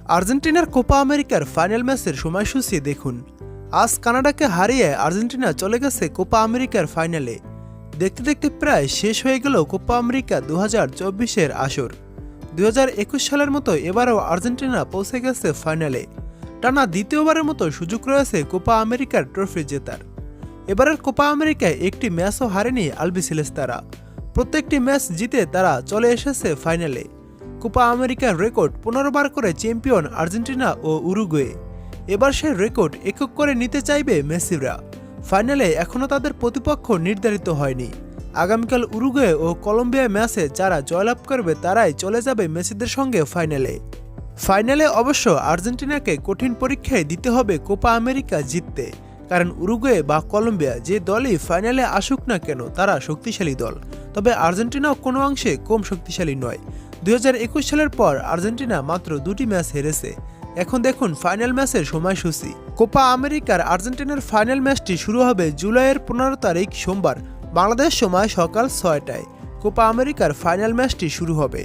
আর্জেন্টিনার কোপা আমেরিকার ফাইনাল ম্যাচের সময়সূচি দেখুন। আজ কানাডাকে হারিয়ে আর্জেন্টিনা চলে গেছে কোপা আমেরিকার ফাইনালে। দেখতে দেখতে প্রায় শেষ হয়ে গেল কোপা আমেরিকা 2024-এর আসর। 2021 সালের মতো এবারও আর্জেন্টিনা পৌঁছে গেছে ফাইনালে। টানা দ্বিতীয়বারের মতো সুযোগ রয়েছে কোপা আমেরিকার ট্রফি জেতার। এবারের কোপা আমেরিকায় একটি ম্যাচও হারেনি আলবিসেলেস্তারা। প্রত্যেকটি ম্যাচ জিতে তারা চলে এসেছে ফাইনালে। কোপা আমেরিকার রেকর্ড 15 বার করে চ্যাম্পিয়ন আর্জেন্টিনা ও উরুগুয়ে। এবার সে রেকর্ড একক করে নিতে চাইবে মেসিরা। ফাইনালে এখনও তাদের প্রতিপক্ষ নির্ধারিত হয়নি। আগামীকাল উরুগুয়ে ও কলম্বিয়া ম্যাচে যারা জয়লাভ করবে তারাই চলে যাবে মেসিদের সঙ্গে ফাইনালে অবশ্য আর্জেন্টিনাকে কঠিন পরীক্ষায় দিতে হবে কোপা আমেরিকা জিততে। কারণ উরুগুয়ে বা কলম্বিয়া যে দলই ফাইনালে আসুক না কেন তারা শক্তিশালী দল। তবে আর্জেন্টিনাও কোনো অংশে কম শক্তিশালী নয়। 2021 সালের পর আর্জেন্টিনা মাত্র 2টি ম্যাচ হেরেছে। এখন দেখুন ফাইনাল ম্যাচের সময়সূচি। কোপা আমেরিকার আর্জেন্টিনার ফাইনাল ম্যাচটি শুরু হবে জুলাইয়ের 15 তারিখ সোমবার বাংলাদেশ সময় সকাল 6টায়। কোপা আমেরিকার ফাইনাল ম্যাচটি শুরু হবে।